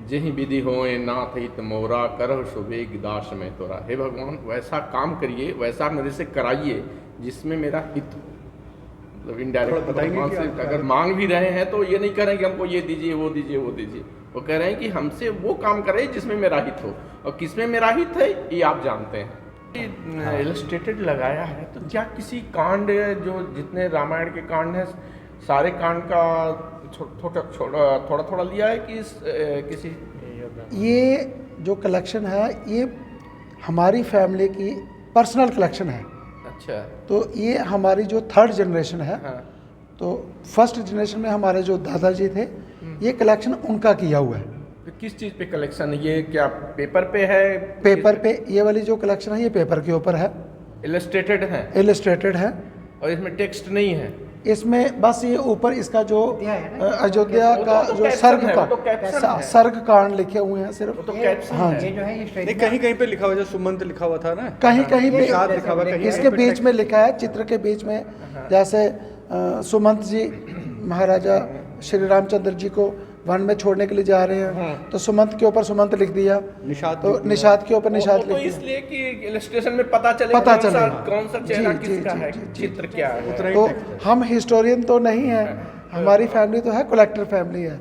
जही विधि होए नाथ हित मोरा करह सुबेग दास में तोरा। हे भगवान, वैसा काम करिए, वैसा मेरे से कराइए जिसमें मेरा हित हो। मतलब इनडायरेक्ट भगवान से अगर मांग भी रहे हैं तो ये नहीं कह रहे हैं कि हमको ये दीजिए वो दीजिए वो दीजिए, वो कह रहे हैं कि हमसे वो काम करे जिसमें मेरा हित हो, और किसमें मेरा हित है ये आप जानते हैं। इलस्ट्रेटेड लगाया है, तो क्या किसी कांड, जो जितने रामायण के कांड हैं सारे कांड का थोड़ा थोड़ा लिया है कि किसी? ये जो कलेक्शन है ये हमारी फैमिली की पर्सनल कलेक्शन है। अच्छा। तो ये हमारी जो थर्ड जनरेशन है। हाँ। तो फर्स्ट जनरेशन में हमारे जो दादाजी थे, ये कलेक्शन उनका किया हुआ है। तो किस चीज़ पे कलेक्शन है ये? क्या पेपर पे है? पेपर पे ये वाली जो कलेक्शन है ये पेपर के ऊपर है, इलस्ट्रेटेड है। इलस्ट्रेटेड है, और इसमें टेक्स्ट नहीं है। इसमें बस ये ऊपर इसका जो अयोध्या वो का तो जो कैप्शन सर्ग है, का वो तो कैप्शन है। सर्ग कांड लिखे हुए हैं सिर्फ। वो तो कैप्शन हाँ है। जी। ये जो है ये नहीं, कहीं कहीं पे लिखा हुआ, जो सुमंत लिखा हुआ था ना, कहीं कहीं पे निषाद लिखा हुआ, कहीं इसके बीच में लिखा है, चित्र के बीच में, जैसे सुमंत जी महाराजा श्री रामचंद्र जी को वन में छोड़ने के लिए जा रहे हैं, तो सुमंत के ऊपर सुमंत लिख दिया, निषाद तो निषाद के ऊपर निषाद तो लिख दिया। इसलिए कि इलस्ट्रेशन में पता चले पता कौन सा चले। कौन सा चेहरा जी, किसका जी, है, जी, जी, चित्र क्या है। उतना ही तो text है। हम हिस्टोरियन तो नहीं है, हमारी फैमिली तो है कलेक्टर फैमिली है,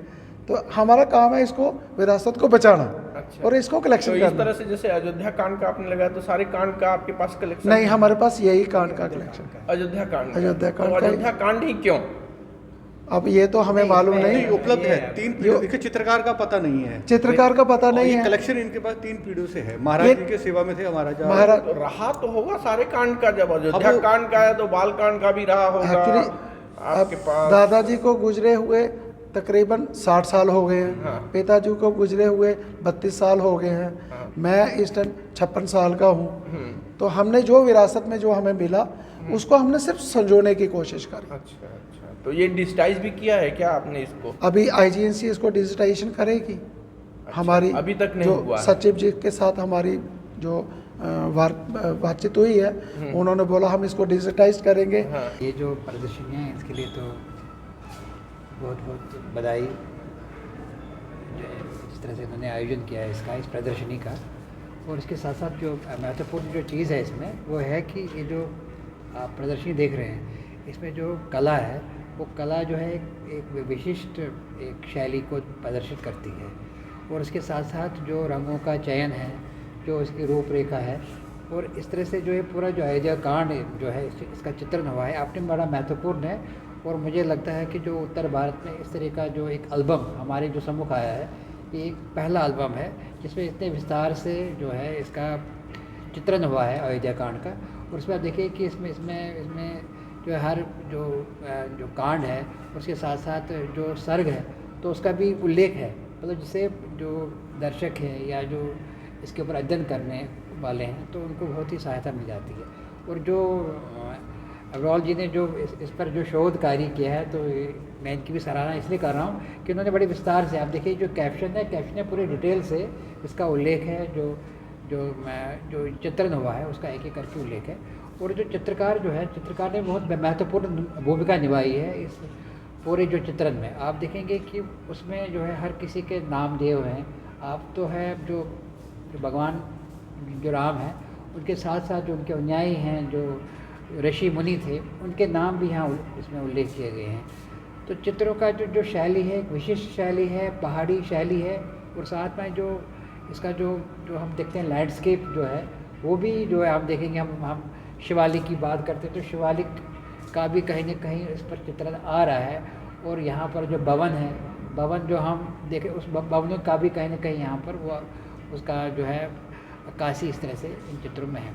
तो हमारा काम है इसको विरासत को बचाना अच्छा। और इसको तो कलेक्शन इस करना। तरह से जैसे अयोध्या कांड का आपने लगाया, तो सारे कांड का आपके पास कलेक्शन? नहीं, हमारे पास यही कांड का कलेक्शन है। अयोध्या कांड का। अयोध्या कांड तो का ही। अयोध्या कांड ही क्यों? अब ये तो हमें मालूम नहीं, नहीं, उपलब्ध है 3 पीढ़ियों। देखिए, चित्रकार का पता नहीं है, चित्रकार का पता और नहीं ये है। कलेक्शन इनके पास 3 पीढ़ियों से है। महाराज जी के सेवा में थे महाराजा। महाराज तो रहा तो होगा सारे कांड का, जब अयोध्या अब- कांड का है तो बाल कांड का भी रहा होगा एक्चुअली आपके पास। दादाजी को गुजरे हुए तकरीबन 60 साल हो गए हैं, हाँ। पिताजी को गुजरे हुए 32 साल हो गए हैं, हाँ। मैं इस टाइम 56 साल का हूँ। तो हमने जो विरासत में जो हमें मिला उसको हमने सिर्फ संजोने की कोशिश करी। अच्छा अच्छा, तो ये डिजिटाइज भी किया है क्या आपने इसको? अभी आईजीएनसी इसको डिजिटाइजेशन करेगी। हमारी अभी तक नहीं जो हुआ है। सचिव जी के साथ हमारी जो बातचीत हुई है, उन्होंने बोला हम इसको डिजिटाइज करेंगे। हाँ। ये जो प्रदर्शनियाँ हैं इसके लिए तो बहुत बहुत बधाई, जिस तरह से उन्होंने आयोजन किया है इसका, इस प्रदर्शनी का। और इसके साथ साथ जो महत्वपूर्ण जो चीज़ है इसमें वो है कि ये जो आप प्रदर्शनी देख रहे हैं, इसमें जो कला है वो कला जो है एक विशिष्ट एक शैली को प्रदर्शित करती है। और इसके साथ साथ जो रंगों का चयन है, जो इसकी रूपरेखा है, और इस तरह से जो है पूरा जो अयोध्या कांड जो है इसका चित्रण हुआ है, आपने बड़ा महत्वपूर्ण है। और मुझे लगता है कि जो उत्तर भारत में इस तरह का जो एक एल्बम हमारे जो सम्मुख आया है, ये एक पहला एल्बम है जिसमें इतने विस्तार से जो है इसका चित्रण हुआ है अयोध्या कांड का। और उसमें आप देखिए कि इसमें जो है हर जो कांड है उसके साथ साथ जो सर्ग है तो उसका भी उल्लेख है, मतलब जिससे जो दर्शक हैं या जो इसके ऊपर अध्ययन करने वाले हैं तो उनको बहुत ही सहायता मिल जाती है। और जो अग्रवाल जी ने जो इस पर जो शोध कार्य किया है, तो मैं इनकी भी सराहना इसलिए कर रहा हूँ कि उन्होंने बड़े विस्तार से, आप देखिए जो कैप्शन है पूरे डिटेल से इसका उल्लेख है, जो चित्रण हुआ है उसका एक एक करके उल्लेख है। और जो चित्रकार ने बहुत महत्वपूर्ण भूमिका निभाई है इस पूरे जो चित्रण में। आप देखेंगे कि उसमें जो है हर किसी के नाम दिए हुए हैं। आप तो है जो भगवान जो राम हैं उनके साथ साथ जो उनके अनुयायी हैं, जो ऋषि मुनि थे, उनके नाम भी यहाँ इसमें उल्लेख किए गए हैं। तो चित्रों का जो शैली है, एक विशिष्ट शैली है, पहाड़ी शैली है। और साथ में जो इसका जो हम देखते हैं लैंडस्केप जो है वो भी जो है आप देखेंगे, हम शिवालिक की बात करते हैं तो शिवालिक का भी कहीं ना कहीं इस पर चित्रण आ रहा है। और यहाँ पर जो भवन जो हम देखें उस भवनों का भी कहीं ना कहीं यहाँ पर वो उसका जो है अक्कासी इस तरह से इन चित्रों में है।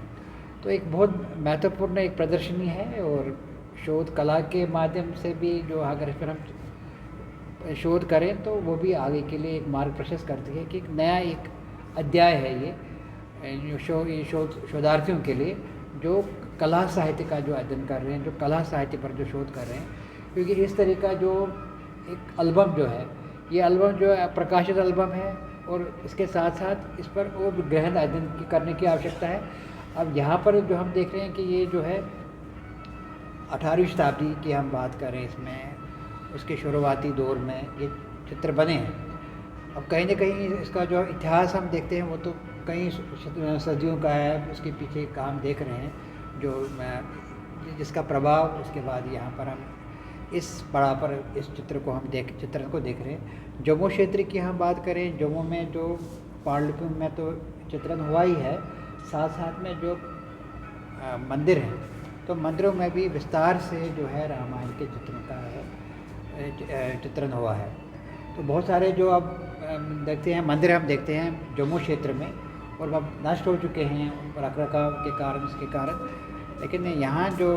तो एक बहुत महत्वपूर्ण एक प्रदर्शनी है। और शोध कला के माध्यम से भी जो अगर इस पर हम शोध करें तो वो भी आगे के लिए एक मार्ग प्रशस्त करती है कि एक नया एक अध्याय है ये शोधार्थियों के लिए जो कला साहित्य का जो अध्ययन कर रहे हैं, जो कला साहित्य पर जो शोध कर रहे हैं। क्योंकि इस तरह का जो एक एल्बम जो है, ये एल्बम जो है प्रकाशित एल्बम है और इसके साथ साथ इस पर और गहन अध्ययन करने की आवश्यकता है। अब यहाँ पर जो हम देख रहे हैं कि ये जो है 18वीं शताब्दी की हम बात करें, इसमें उसके शुरुआती दौर में ये चित्र बने हैं अब कहीं ना कहीं इसका जो इतिहास हम देखते हैं वो तो कई सदियों का है, उसके पीछे काम देख रहे हैं जो जिसका प्रभाव उसके बाद यहाँ पर हम इस पड़ाव पर इस चित्रण को देख रहे हैं। जम्मू क्षेत्र की हम बात करें, जम्मू में जो पांडुलिपि में तो चित्रण हुआ ही है, साथ साथ में जो मंदिर हैं तो मंदिरों में भी विस्तार से जो है रामायण के चित्रण का चित्रण हुआ है। तो बहुत सारे जो अब देखते हैं मंदिर हम देखते हैं जम्मू क्षेत्र में, और अब नष्ट हो चुके हैं रखरखाव के कारण, इसके कारण। लेकिन यहाँ जो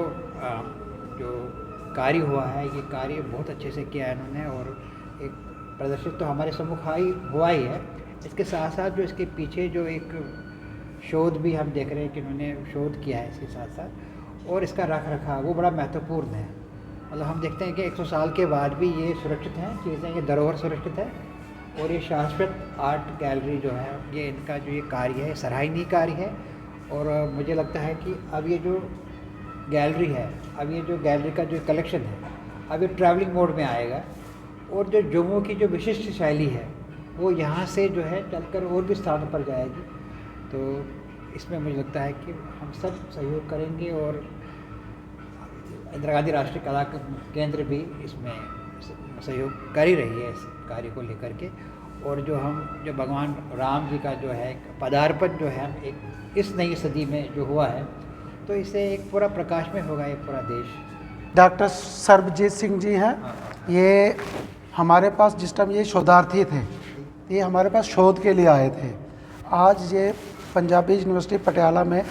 कार्य हुआ है, ये कार्य बहुत अच्छे से किया है इन्होंने, और एक प्रदर्शित तो हमारे सम्मुख हुआ ही है। इसके साथ साथ जो इसके पीछे जो एक शोध भी हम देख रहे हैं कि उन्होंने शोध किया है इसके साथ साथ, और इसका रख रखाव वो बड़ा महत्वपूर्ण है। मतलब हम देखते हैं कि 100 साल के बाद भी ये सुरक्षित हैं चीज़ें, ये धरोहर सुरक्षित है। और ये शाश्वत आर्ट गैलरी जो है, ये इनका जो ये कार्य है सराहनीय कार्य है। और मुझे लगता है कि अब ये जो गैलरी है, अब ये जो गैलरी का जो कलेक्शन है, अब ये ट्रैवलिंग मोड में आएगा, और जो जम्मू की जो विशिष्ट शैली है वो यहाँ से जो है चलकर और भी स्थानों पर जाएगी। तो इसमें मुझे लगता है कि हम सब सहयोग करेंगे, और इंदिरा गांधी राष्ट्रीय कला केंद्र भी इसमें सहयोग कर ही रही है इस कार्य को लेकर के। और जो भगवान राम जी का जो है पदार्पण जो है एक इस नई सदी में जो हुआ है, तो इससे एक पूरा प्रकाश में होगा ये पूरा देश। डॉक्टर सर्बजीत सिंह जी हैं, ये हमारे पास जिस टाइम ये शोधार्थी थे, ये हमारे पास शोध के लिए आए थे। आज ये पंजाबी यूनिवर्सिटी पटियाला में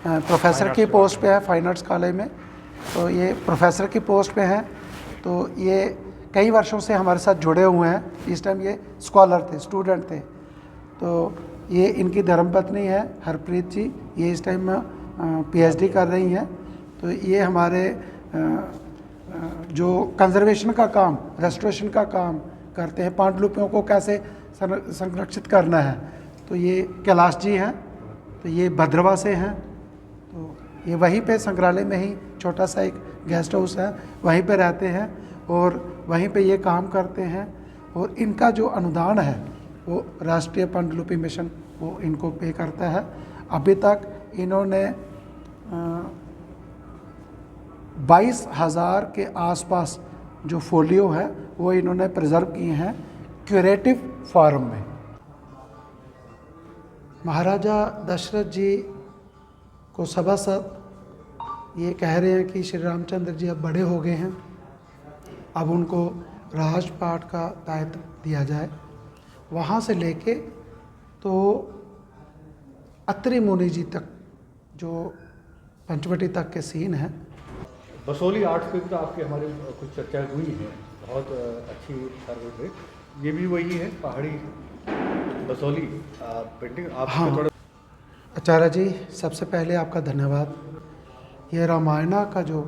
प्रोफेसर की पोस्ट पे है, फाइन आर्ट्स कॉलेज में। तो ये प्रोफेसर की पोस्ट पे हैं, तो ये कई वर्षों से हमारे साथ जुड़े हुए हैं। इस टाइम ये स्कॉलर थे, स्टूडेंट थे। तो ये इनकी धर्मपत्नी है हरप्रीत जी, ये इस टाइम पीएचडी कर रही हैं। तो ये हमारे जो कंजर्वेशन का काम, रेस्टोरेशन का काम करते हैं, पांडुलिपियों को कैसे संरक्षित करना है। तो ये कैलाश जी हैं, तो ये भद्रवा से हैं। तो ये वहीं पे संग्रहालय में ही छोटा सा एक गेस्ट हाउस है, वहीं पे रहते हैं और वहीं पे ये काम करते हैं। और इनका जो अनुदान है वो राष्ट्रीय पांडुलिपि मिशन वो इनको पे करता है। अभी तक इन्होंने 22,000 के आसपास जो फोलियो है वो इन्होंने प्रिजर्व किए हैं क्यूरेटिव फॉर्म में। महाराजा दशरथ जी को सभासद ये कह रहे हैं कि श्री रामचंद्र जी अब बड़े हो गए हैं, अब उनको राजपाट का दायित्व दिया जाए। वहाँ से लेके तो अत्रि मुनि जी तक जो पंचवटी तक के सीन है। बसोली आर्ट पे तो आपकी हमारी कुछ चर्चा हुई है, बहुत अच्छी सर्विस है। ये भी वही है पहाड़ी बसोली पेंटिंग आप। हाँ थोड़ा आचार्य जी, सबसे पहले आपका धन्यवाद। ये रामायणा का जो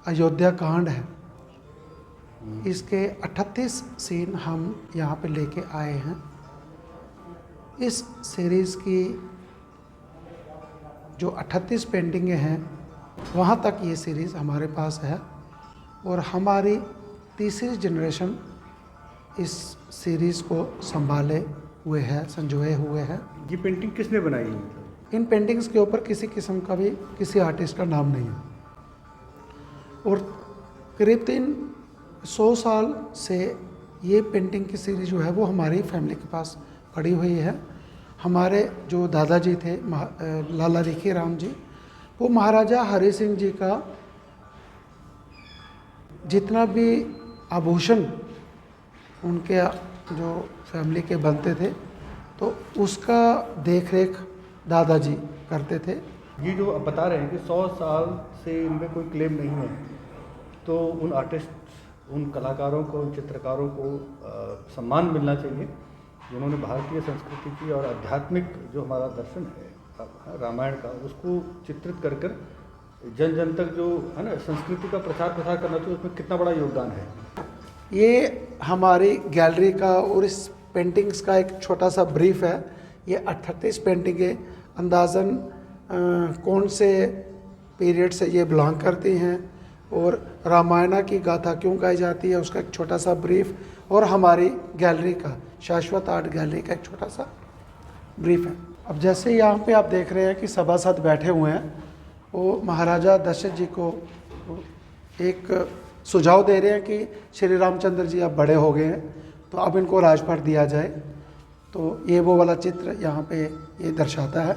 अयोध्या कांड है, इसके 38 सीन हम यहाँ पे लेके आए हैं। इस सीरीज़ की जो 38 पेंटिंगें हैं वहाँ तक ये सीरीज़ हमारे पास है, और हमारी तीसरी जनरेशन इस सीरीज़ को संभाले हुए है, संजोए हुए है। ये पेंटिंग किसने बनाई है? इन पेंटिंग्स के ऊपर किसी किस्म का भी किसी आर्टिस्ट का नाम नहीं है, और करीब 100 साल से ये पेंटिंग की सीरीज जो है वो हमारी फैमिली के पास पड़ी हुई है। हमारे जो दादाजी थे लाला रिखी राम जी, वो महाराजा हरि सिंह जी का जितना भी आभूषण उनके जो फैमिली के बनते थे तो उसका देख रेख दादाजी करते थे। ये जो आप बता रहे हैं कि 100 साल से इनमें कोई क्लेम नहीं है, तो उन आर्टिस्ट, उन कलाकारों को, उन चित्रकारों को सम्मान मिलना चाहिए जिन्होंने भारतीय संस्कृति की और आध्यात्मिक जो हमारा दर्शन है रामायण का, उसको चित्रित कर कर जन जन तक जो है ना संस्कृति का प्रचार प्रसार करना चाहिए। उसमें कितना बड़ा योगदान है। ये हमारी गैलरी का और इस पेंटिंग्स का एक छोटा सा ब्रीफ है। ये 38 पेंटिंगें अंदाज़न कौन से पीरियड से ये बिलोंग करती हैं और रामायणा की गाथा क्यों गाई जाती है, उसका एक छोटा सा ब्रीफ, और हमारी गैलरी का शाश्वत आर्ट गैलरी का एक छोटा सा ब्रीफ है। अब जैसे यहाँ पे आप देख रहे हैं कि सभासद बैठे हुए हैं, वो महाराजा दशरथ जी को एक सुझाव दे रहे हैं कि श्री रामचंद्र जी अब बड़े हो गए हैं, तो अब इनको राजपाट दिया जाए। तो ये वो वाला चित्र यहाँ पे ये दर्शाता है।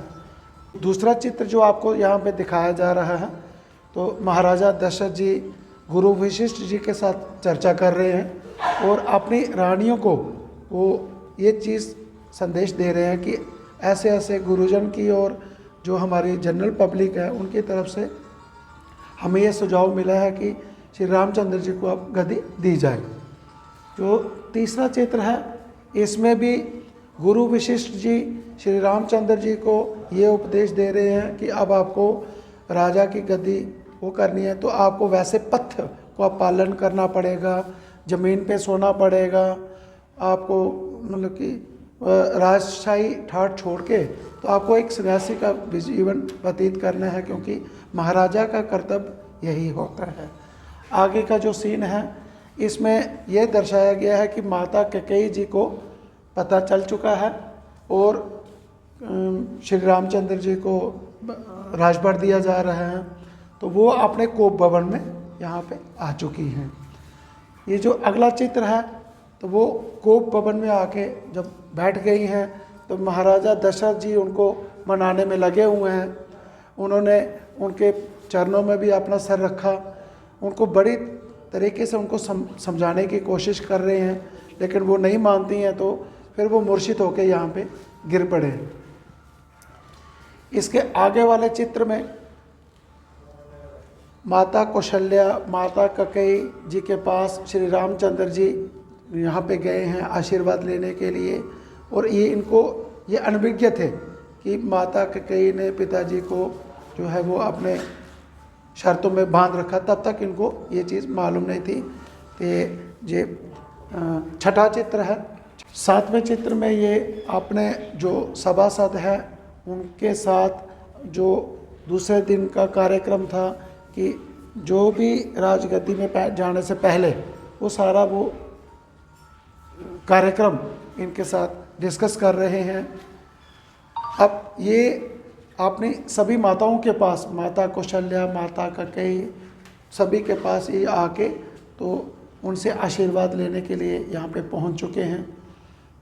दूसरा चित्र जो आपको यहाँ पे दिखाया जा रहा है, तो महाराजा दशरथ जी गुरु वशिष्ठ जी के साथ चर्चा कर रहे हैं और अपनी रानियों को वो ये चीज़ संदेश दे रहे हैं कि ऐसे ऐसे गुरुजन की और जो हमारी जनरल पब्लिक है उनकी तरफ से हमें ये सुझाव मिला है कि श्री रामचंद्र जी को अब गद्दी दी जाए। जो तीसरा चित्र है, इसमें भी गुरु वशिष्ठ जी श्री रामचंद्र जी को ये उपदेश दे रहे हैं कि अब आपको राजा की गद्दी वो करनी है, तो आपको वैसे पथ्य को आप पालन करना पड़ेगा, ज़मीन पे सोना पड़ेगा, आपको मतलब कि राजशाही ठाट छोड़ के तो आपको एक सन्यासी का जीवन व्यतीत करना है, क्योंकि महाराजा का कर्तव्य यही होता है। आगे का जो सीन है, इसमें यह दर्शाया गया है कि माता कैकेयी जी को पता चल चुका है और श्री रामचंद्र जी को राजपाट दिया जा रहा है, तो वो अपने कोप भवन में यहाँ पे आ चुकी हैं। ये जो अगला चित्र है, तो वो कोप भवन में आके जब बैठ गई हैं, तो महाराजा दशरथ जी उनको मनाने में लगे हुए हैं। उन्होंने उनके चरणों में भी अपना सर रखा, उनको बड़ी तरीके से उनको समझाने की कोशिश कर रहे हैं, लेकिन वो नहीं मानती हैं, तो फिर वो मूर्छित होकर यहाँ पे गिर पड़े। इसके आगे वाले चित्र में माता कौशल्या, माता कैकेयी जी के पास श्री रामचंद्र जी यहाँ पे गए हैं आशीर्वाद लेने के लिए, और ये अनभिज्ञ थे कि माता कैकेयी ने पिताजी को जो है वो अपने शर्तों में बांध रखा, तब तक इनको ये चीज़ मालूम नहीं थी। तो ये छठा चित्र है। सातवें चित्र में ये अपने जो सभासद है उनके साथ जो दूसरे दिन का कार्यक्रम था कि जो भी राजगद्दी में जाने से पहले वो सारा वो कार्यक्रम इनके साथ डिस्कस कर रहे हैं। अब ये अपनी सभी माताओं के पास, माता कौशल्या, माता कैकेयी, सभी के पास ये आके तो उनसे आशीर्वाद लेने के लिए यहाँ पे पहुँच चुके हैं।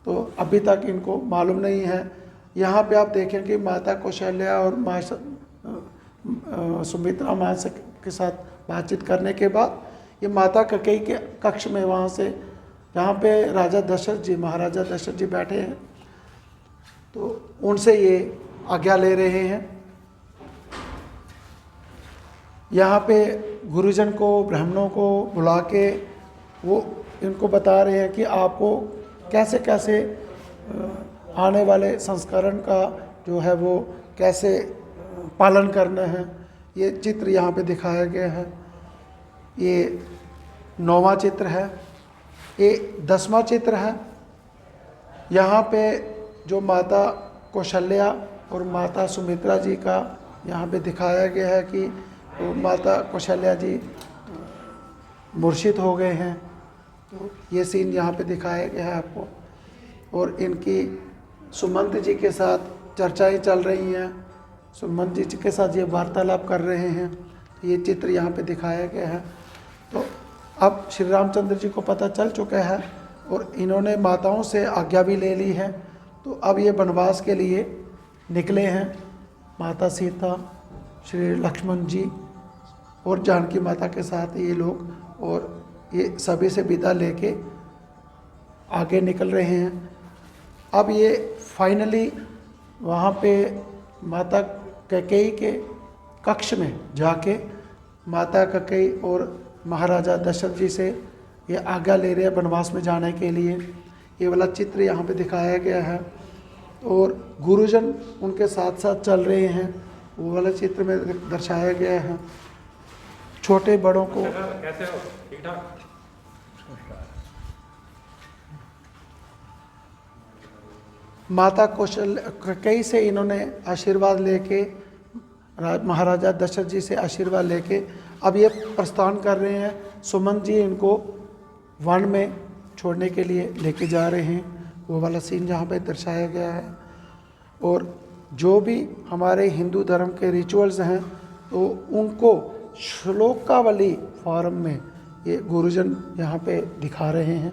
तो अभी तक इनको मालूम नहीं है। यहाँ पे आप देखें कि माता कौशल्या और माँ सुमित्रा माँ के साथ बातचीत करने के बाद ये माता कैकेयी के कक्ष में वहाँ से जहाँ पे राजा दशरथ जी, महाराजा दशरथ जी बैठे हैं, तो उनसे ये आज्ञा ले रहे हैं। यहाँ पे गुरुजन को, ब्राह्मणों को बुला के वो इनको बता रहे हैं कि आपको कैसे कैसे आने वाले संस्करण का जो है वो कैसे पालन करना है। ये चित्र यहाँ पे दिखाया गया है। ये 9वां चित्र है। ये 10वां चित्र है। यहाँ पे जो माता कौशल्या और माता सुमित्रा जी का यहाँ पे दिखाया गया है कि वो माता कौशल्या जी मूर्छित हो गए हैं। तो ये सीन यहाँ पे दिखाया गया है आपको, और इनकी सुमंत जी के साथ चर्चाएं चल रही हैं। सुमंत जी के साथ ये वार्तालाप कर रहे हैं। ये चित्र यहाँ पे दिखाया गया है। तो अब श्री रामचंद्र जी को पता चल चुका है और इन्होंने माताओं से आज्ञा भी ले ली है। तो अब ये वनवास के लिए निकले हैं। माता सीता, श्री लक्ष्मण जी और जानकी माता के साथ ये लोग, और ये सभी से विदा लेके आगे निकल रहे हैं। अब ये फाइनली वहाँ पे माता कैकेयी के कक्ष में जाके माता कैकेयी और महाराजा दशरथ जी से ये आज्ञा ले रहे हैं वनवास में जाने के लिए। ये वाला चित्र यहाँ पे दिखाया गया है और गुरुजन उनके साथ साथ चल रहे हैं, वो वाला चित्र में दर्शाया गया है। छोटे बड़ों को कैसे हो? ठीक ठाक? माता कैकेयी से इन्होंने आशीर्वाद लेके, महाराजा दशरथ जी से आशीर्वाद लेके अब ये प्रस्थान कर रहे हैं। सुमंत जी इनको वन में छोड़ने के लिए लेके जा रहे हैं। वो वाला सीन जहाँ पे दर्शाया गया है। और जो भी हमारे हिंदू धर्म के रिचुअल्स हैं तो उनको श्लोकावली फॉर्म में ये गुरुजन यहाँ पे दिखा रहे हैं।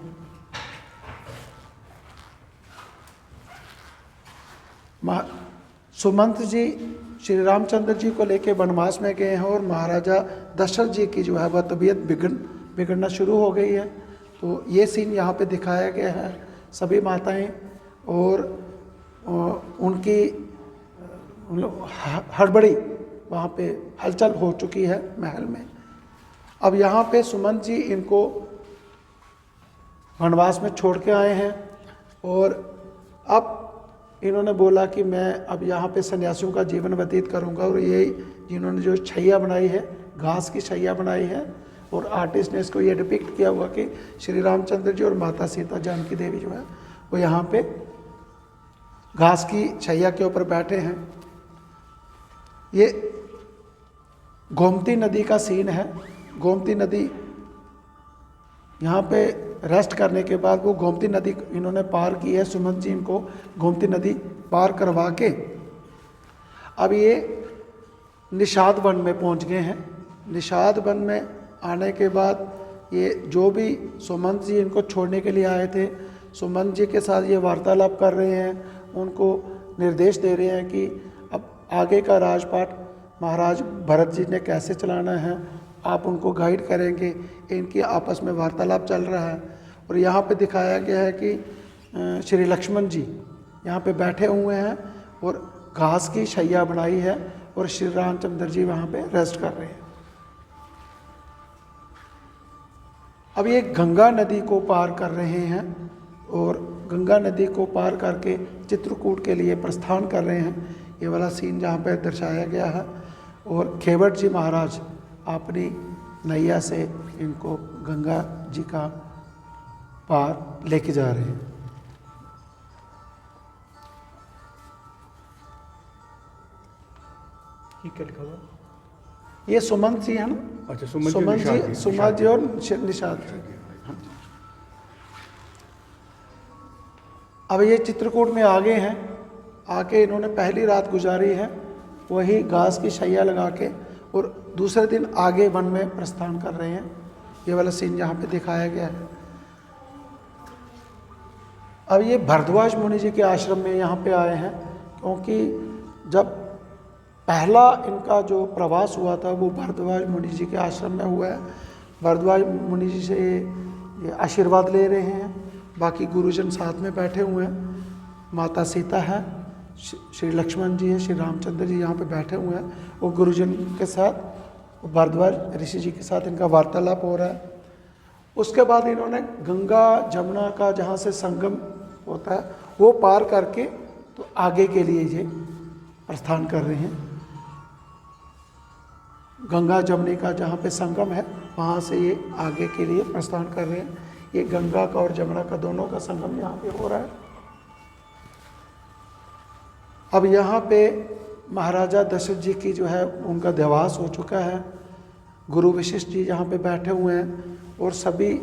सुमंत जी श्री रामचंद्र जी को लेके वनवास में गए हैं और महाराजा दशरथ जी की जो है वह तबीयत बिगड़ना शुरू हो गई है। तो ये सीन यहाँ पे दिखाया गया है। सभी माताएं और उनकी हड़बड़ी वहाँ पे हलचल हो चुकी है महल में। अब यहाँ पे सुमंत जी इनको वनवास में छोड़ के आए हैं और अब इन्होंने बोला कि मैं अब यहाँ पे सन्यासियों का जीवन व्यतीत करूँगा। और यही जिन्होंने जो छैया बनाई है, घास की छैया बनाई है, और आर्टिस्ट ने इसको ये डिपिक्ट किया हुआ कि श्री रामचंद्र जी और माता सीता जानकी देवी जो है वो यहाँ पे घास की छैया के ऊपर बैठे हैं। ये गोमती नदी का सीन है। गोमती नदी यहाँ पे रेस्ट करने के बाद वो गोमती नदी इन्होंने पार की है। सुमंत जी इनको गोमती नदी पार करवा के अब ये निषाद वन में पहुँच गए हैं। निषाद वन में आने के बाद ये जो भी सुमंत जी इनको छोड़ने के लिए आए थे, सुमंत जी के साथ ये वार्तालाप कर रहे हैं, उनको निर्देश दे रहे हैं कि अब आगे का राजपाट महाराज भरत जी ने कैसे चलाना है, आप उनको गाइड करेंगे। इनकी आपस में वार्तालाप चल रहा है। और यहाँ पे दिखाया गया है कि श्री लक्ष्मण जी यहाँ पे बैठे हुए हैं और घास की शैया बनाई है और श्री रामचंद्र जी वहाँ पे रेस्ट कर रहे हैं। अब ये गंगा नदी को पार कर रहे हैं और गंगा नदी को पार करके चित्रकूट के लिए प्रस्थान कर रहे हैं। ये वाला सीन जहाँ पे दर्शाया गया है। और खेवट जी महाराज अपनी नैया से इनको गंगा जी का पार लेके जा रहे हैं। ये क्या लिखा हुआ? ये सुमंत जी है ना? अच्छा, सुमंत जी और निषाद जी। अब ये चित्रकूट में आ गए हैं। आके इन्होंने पहली रात गुजारी है वही घास की शैया लगा के, और दूसरे दिन आगे वन में प्रस्थान कर रहे हैं। ये वाला सीन यहाँ पे दिखाया गया है। अब ये भरद्वाज मुनि जी के आश्रम में यहाँ पे आए हैं, क्योंकि जब पहला इनका जो प्रवास हुआ था वो भरद्वाज मुनि जी के आश्रम में हुआ है। भरद्वाज मुनि जी से ये आशीर्वाद ले रहे हैं। बाकी गुरुजन साथ में बैठे हुए हैं। माता सीता है, श्री लक्ष्मण जी है, श्री रामचंद्र जी यहाँ पे बैठे हुए हैं। वो गुरुजन के साथ भरद्वाज ऋषि जी के साथ इनका वार्तालाप हो रहा है। उसके बाद इन्होंने गंगा जमुना का जहाँ से संगम होता है वो पार करके तो आगे के लिए ये प्रस्थान कर रहे हैं। गंगा जमुनी का जहाँ पे संगम है वहाँ से ये आगे के लिए प्रस्थान कर रहे हैं। ये गंगा का और जमुना का दोनों का संगम यहाँ पे हो रहा है। अब यहाँ पे महाराजा दशरथ जी की जो है उनका देहांत हो चुका है। गुरु वशिष्ठ जी यहाँ पे बैठे हुए हैं और सभी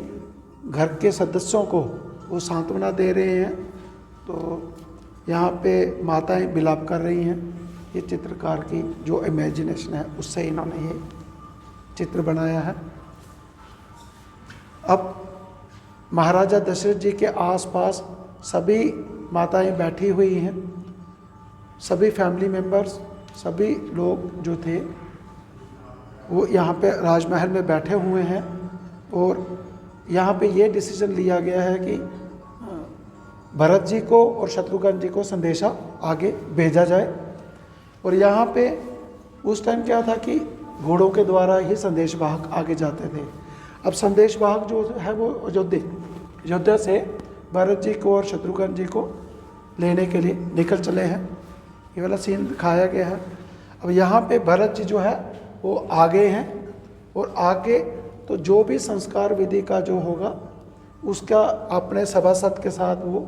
घर के सदस्यों को वो सांत्वना दे रहे हैं। तो यहाँ पे माताएं विलाप कर रही हैं। ये चित्रकार की जो इमेजिनेशन है उससे इन्होंने ये चित्र बनाया है। अब महाराजा दशरथ जी के आसपास सभी माताएं बैठी हुई हैं। सभी फैमिली मेंबर्स, सभी लोग जो थे वो यहाँ पे राजमहल में बैठे हुए हैं। और यहाँ पे ये डिसीजन लिया गया है कि भरत जी को और शत्रुघ्न जी को संदेशा आगे भेजा जाए। और यहाँ पे उस टाइम क्या था कि घोड़ों के द्वारा ही संदेशवाहक आगे जाते थे। अब संदेशवाहक जो है वो अयोध्या से भरत जी को और शत्रुघ्न जी को लेने के लिए निकल चले हैं। ये वाला सीन दिखाया गया है। अब यहाँ पे भरत जी जो है वो आगे हैं और आगे तो जो भी संस्कार विधि का जो होगा उसका अपने सभासद के साथ वो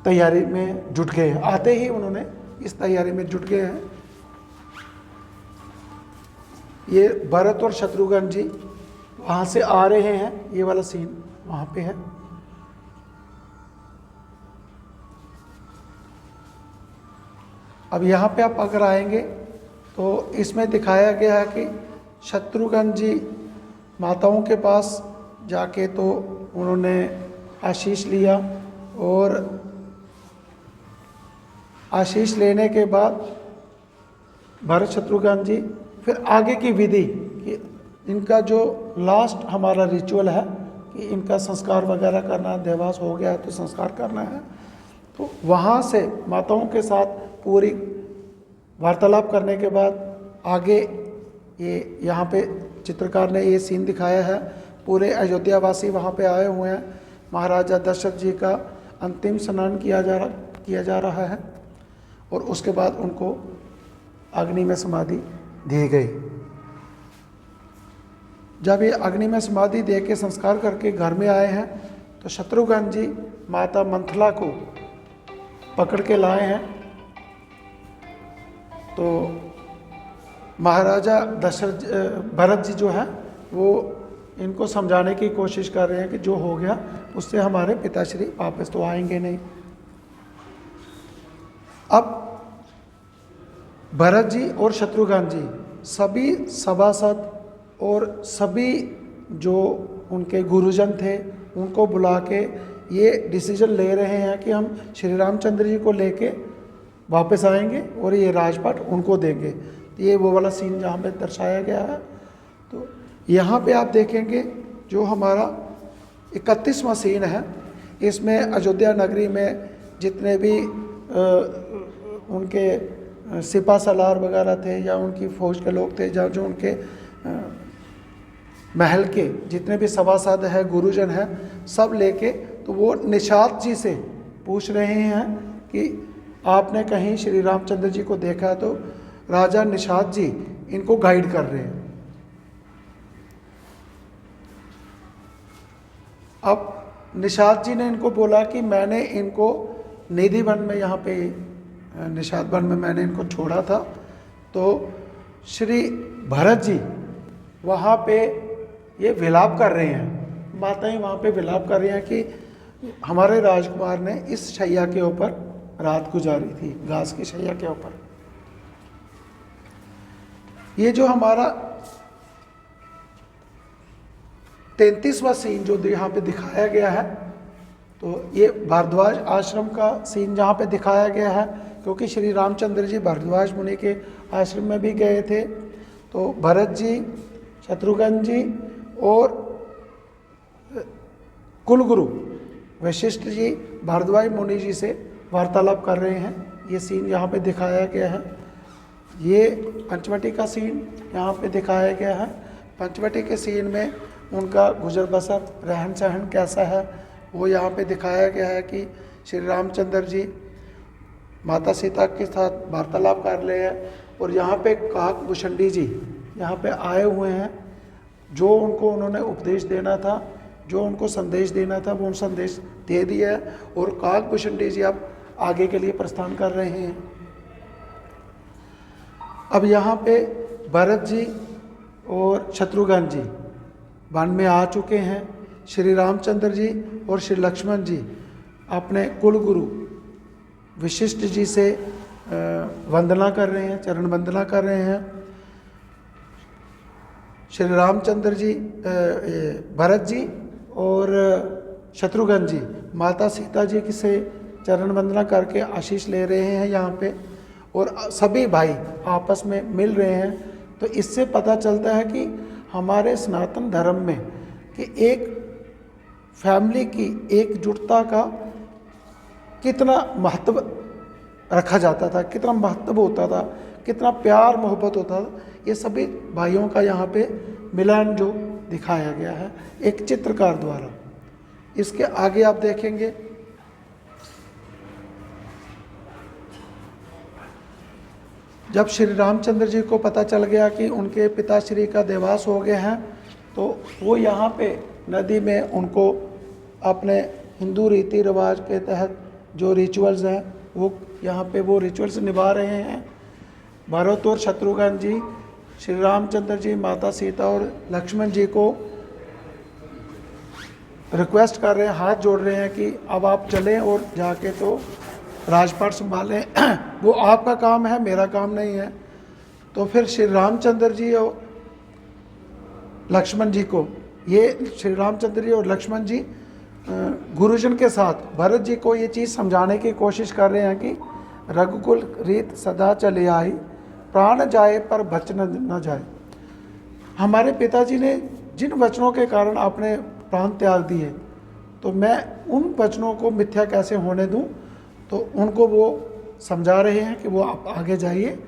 तैयारी में जुट गए हैं। आते ही उन्होंने इस तैयारी में जुट गए हैं। ये भरत और शत्रुघ्न जी वहाँ से आ रहे हैं। ये वाला सीन वहाँ पे है। अब यहाँ पे आप अगर आएंगे तो इसमें दिखाया गया है कि शत्रुघ्न जी माताओं के पास जाके तो उन्होंने आशीष लिया, और आशीष लेने के बाद भरत शत्रुघ्न जी फिर आगे की विधि कि इनका जो लास्ट हमारा रिचुअल है कि इनका संस्कार वगैरह करना, देवास हो गया है तो संस्कार करना है, तो वहाँ से माताओं के साथ पूरी वार्तालाप करने के बाद आगे ये यहाँ पे चित्रकार ने ये सीन दिखाया है। पूरे अयोध्यावासी वहाँ पे आए हुए हैं, महाराजा दशरथ जी का अंतिम स्नान किया जा रहा है, और उसके बाद उनको अग्नि में समाधि दी गई। जब ये अग्नि में समाधि दे के संस्कार करके घर में आए हैं तो शत्रुघ्न जी माता मंथला को पकड़ के लाए हैं। तो महाराजा भरत जी जो है वो इनको समझाने की कोशिश कर रहे हैं कि जो हो गया उससे हमारे पिताश्री वापस तो आएंगे नहीं। अब भरत जी और शत्रुघ्न जी सभी सभासद और सभी जो उनके गुरुजन थे उनको बुला के ये डिसीजन ले रहे हैं कि हम श्री रामचंद्र जी को लेके वापस आएंगे और ये राजपाट उनको देंगे। तो ये वो वाला सीन जहाँ पे दर्शाया गया है। तो यहाँ पे आप देखेंगे जो हमारा 31वां सीन है, इसमें अयोध्या नगरी में जितने भी उनके सिपा सलार वगैरह थे या उनकी फौज के लोग थे, या जो उनके महल के जितने भी सभासद हैं, गुरुजन हैं, सब लेके तो वो निषाद जी से पूछ रहे हैं कि आपने कहीं श्री रामचंद्र जी को देखा? तो राजा निषाद जी इनको गाइड कर रहे हैं। अब निषाद जी ने इनको बोला कि मैंने इनको निधि वन में, यहाँ पे निषाद वन में मैंने इनको छोड़ा था। तो श्री भरत जी वहाँ पे ये विलाप कर रहे हैं, माताएं वहाँ पे विलाप कर रही हैं कि हमारे राजकुमार ने इस शैया के ऊपर रात गुजारी थी, घास की शैया के ऊपर। ये जो हमारा 33वां सीन जो यहाँ पे दिखाया गया है, तो ये भारद्वाज आश्रम का सीन जहाँ पे दिखाया गया है, क्योंकि श्री रामचंद्र जी भारद्वाज मुनि के आश्रम में भी गए थे। तो भरत जी, शत्रुघ्न जी और कुलगुरु वशिष्ठ जी भारद्वाज मुनि जी से वार्तालाप कर रहे हैं। ये सीन यहाँ पे दिखाया गया है। ये पंचवटी का सीन यहाँ पे दिखाया गया है। पंचवटी के सीन में उनका गुजर बसर, रहन सहन कैसा है वो यहाँ पे दिखाया गया है कि श्री रामचंद्र जी माता सीता के साथ वार्तालाप कर रहे हैं, और यहाँ पे काक भुषंडी जी यहाँ पे आए हुए हैं। जो उनको उन्होंने उपदेश देना था, जो उनको संदेश देना था, वो उन संदेश दे दिया है, और काक भुषंडी जी अब आगे के लिए प्रस्थान कर रहे हैं। अब यहाँ पे भरत जी और शत्रुघ्न जी वन में आ चुके हैं। श्री रामचंद्र जी और श्री लक्ष्मण जी अपने कुल गुरु वशिष्ठ जी से वंदना कर रहे हैं, चरण वंदना कर रहे हैं। श्री रामचंद्र जी, भरत जी और शत्रुघ्न जी माता सीता जी से चरण वंदना करके आशीष ले रहे हैं यहाँ पे, और सभी भाई आपस में मिल रहे हैं। तो इससे पता चलता है कि हमारे सनातन धर्म में कि एक फैमिली की एकजुटता का कितना महत्व रखा जाता था, कितना महत्व होता था, कितना प्यार मोहब्बत होता था। ये सभी भाइयों का यहाँ पे मिलन जो दिखाया गया है एक चित्रकार द्वारा। इसके आगे आप देखेंगे जब श्री रामचंद्र जी को पता चल गया कि उनके पिताश्री का देवास हो गए हैं, तो वो यहाँ पे नदी में उनको अपने हिंदू रीति रिवाज के तहत जो रिचुअल्स हैं वो यहाँ पे वो रिचुअल्स निभा रहे हैं। भरत और शत्रुघ्न जी श्री रामचंद्र जी, माता सीता और लक्ष्मण जी को रिक्वेस्ट कर रहे हैं, हाथ जोड़ रहे हैं कि अब आप चलें और जाके तो राजपाट संभालें वो आपका काम है, मेरा काम नहीं है। तो फिर श्री रामचंद्र जी और लक्ष्मण जी को, ये श्री रामचंद्र जी और लक्ष्मण जी गुरुजन के साथ भरत जी को ये चीज़ समझाने की कोशिश कर रहे हैं कि रघुकुल रीत सदा चले आई, प्राण जाए पर वचन न जाए। हमारे पिताजी ने जिन वचनों के कारण आपने प्राण त्याग दिए, तो मैं उन वचनों को मिथ्या कैसे होने दूं। तो उनको वो समझा रहे हैं कि वो आप आगे जाइए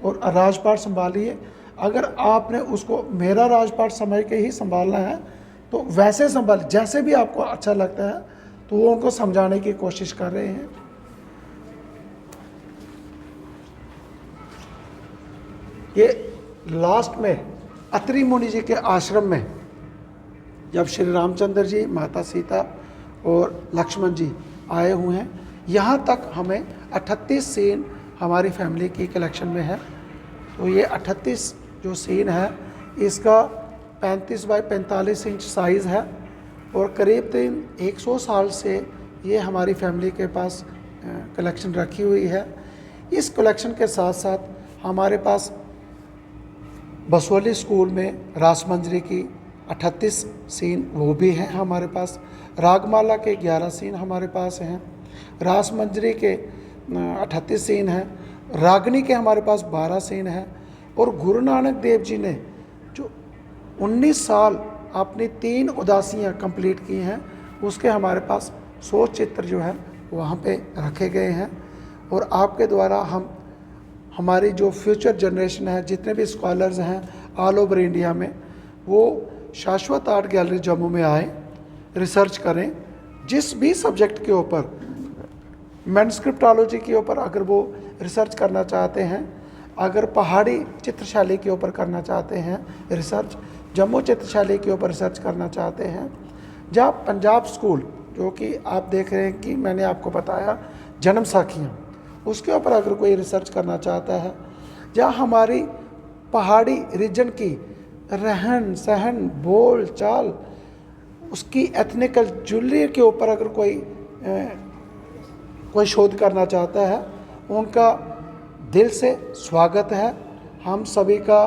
और राजपाट संभालिए। अगर आपने उसको मेरा राजपाट समझ के ही संभालना है तो वैसे संभाल, जैसे भी आपको अच्छा लगता है। तो वो उनको समझाने की कोशिश कर रहे हैं। ये लास्ट में अत्रि मुनि जी के आश्रम में जब श्री रामचंद्र जी, माता सीता और लक्ष्मण जी आए हुए हैं, यहाँ तक हमें 38 सीन हमारी फैमिली की कलेक्शन में है। तो ये 38 जो सीन है, इसका 35 बाई 45 इंच साइज़ है और करीब 100 साल से ये हमारी फैमिली के पास कलेक्शन रखी हुई है। इस कलेक्शन के साथ साथ हमारे पास बसोली स्कूल में रासमंजरी की 38 सीन वो भी हैं हमारे पास। रागमाला के 11 सीन हमारे पास हैं। रासमंजरी के 38 सीन हैं। रागनी के हमारे पास 12 सीन हैं। और गुरु नानक देव जी ने जो 19 साल अपनी 3 उदासियाँ कंप्लीट की हैं, उसके हमारे पास 100 चित्र जो है वहाँ पे रखे गए हैं। और आपके द्वारा हम हमारी जो फ्यूचर जनरेशन है, जितने भी स्कॉलर्स हैं ऑल ओवर इंडिया में, वो शाश्वत आर्ट गैलरी जम्मू में आए, रिसर्च करें। जिस भी सब्जेक्ट के ऊपर, मैनस्क्रिप्टोलॉजी के ऊपर अगर वो रिसर्च करना चाहते हैं, अगर पहाड़ी चित्रशैली के ऊपर करना चाहते हैं रिसर्च, जम्मू चित्रशैली के ऊपर रिसर्च करना चाहते हैं, जहाँ पंजाब स्कूल जो कि आप देख रहे हैं कि मैंने आपको बताया जन्म साखियाँ, उसके ऊपर अगर कोई रिसर्च करना चाहता है, जहाँ हमारी पहाड़ी रीजन की रहन सहन, बोल चाल, उसकी एथनिकल ज्वेलरी के ऊपर अगर कोई शोध करना चाहता है, उनका दिल से स्वागत है। हम सभी का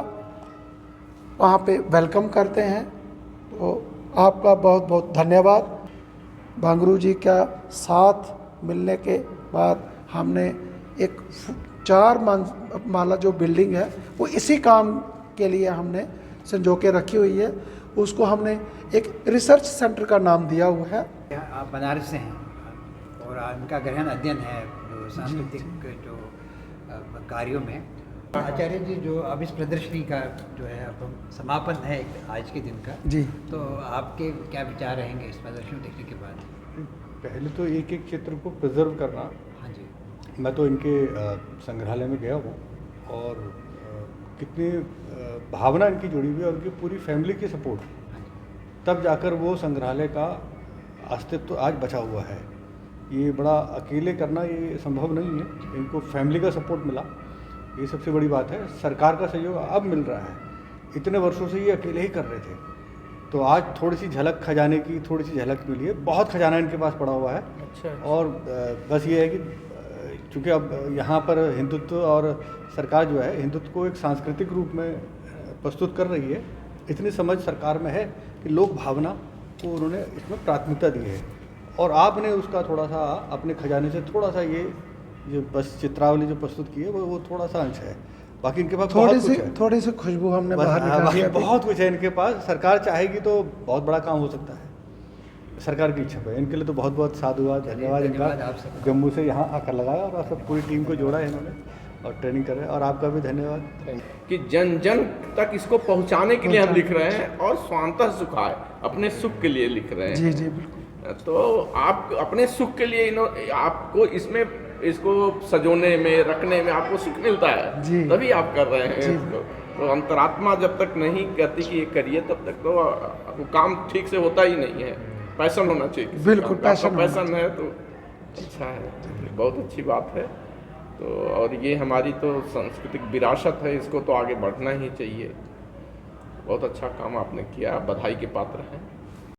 वहाँ पे वेलकम करते हैं। तो आपका बहुत बहुत धन्यवाद। भांगरू जी का साथ मिलने के बाद हमने एक 4 माला जो बिल्डिंग है वो इसी काम के लिए हमने संजो के रखी हुई है। उसको हमने एक रिसर्च सेंटर का नाम दिया हुआ है। आप बनारस से हैं और उनका गहन अध्ययन है जो सांस्कृतिक जो कार्यों में। आचार्य जी, जो अब इस प्रदर्शनी का जो है अब हम समापन है आज के दिन का जी, तो आपके क्या विचार रहेंगे इस प्रदर्शनी देखने के बाद? पहले तो एक एक चित्र को प्रिजर्व करना। हाँ जी। मैं तो इनके संग्रहालय में गया हूँ और कितनी भावना इनकी जुड़ी हुई है और उनकी पूरी फैमिली की सपोर्ट, तब जाकर वो संग्रहालय का अस्तित्व आज बचा हुआ है। ये बड़ा अकेले करना ये संभव नहीं है, इनको फैमिली का सपोर्ट मिला, ये सबसे बड़ी बात है। सरकार का सहयोग अब मिल रहा है, इतने वर्षों से ये अकेले ही कर रहे थे, तो आज थोड़ी सी झलक खजाने की थोड़ी सी झलक मिली है। बहुत खजाना इनके पास पड़ा हुआ है। अच्छा। और बस ये है कि चूँकि अब यहाँ पर हिंदुत्व और सरकार जो है हिंदुत्व को एक सांस्कृतिक रूप में प्रस्तुत कर रही है, इतनी समझ सरकार में है कि लोक भावना को उन्होंने इसमें प्राथमिकता दी है। और आपने उसका थोड़ा सा अपने खजाने से थोड़ा सा ये बस चित्रावली जो प्रस्तुत की है वो थोड़ा सा अंश है। बाकी इनके पास थोड़ी सी खुशबू हमने बाहर निकाली है। बहुत कुछ है इनके पास। सरकार चाहेगी तो बहुत बड़ा काम हो सकता है, सरकार की इच्छा पे। इनके लिए तो बहुत बहुत साधुवाद, धन्यवाद इनका, जम्मू से यहाँ आकर लगाया और सब पूरी टीम को जोड़ा है इन्होंने और ट्रेनिंग कर रहे हैं। और आपका भी धन्यवाद कि जन जन तक इसको पहुंचाने के लिए हम लिख रहे हैं और स्वांतः सुखाय, अपने सुख के लिए लिख रहे हैं। जी जी बिल्कुल। तो आप अपने सुख के लिए आपको इसमें इसको सजोने में, रखने में आपको सुख मिलता है, तभी आप कर रहे हैं इसको। तो अंतरात्मा जब तक नहीं कहती कि ये करिए, तब तक तो वो काम ठीक से होता ही नहीं है। पैशन होना चाहिए। बिल्कुल, पैशन है तो अच्छा है, बहुत अच्छी बात है। तो और ये हमारी तो सांस्कृतिक विरासत है, इसको तो आगे बढ़ना ही चाहिए। बहुत अच्छा काम आपने किया, बधाई के पात्र हैं।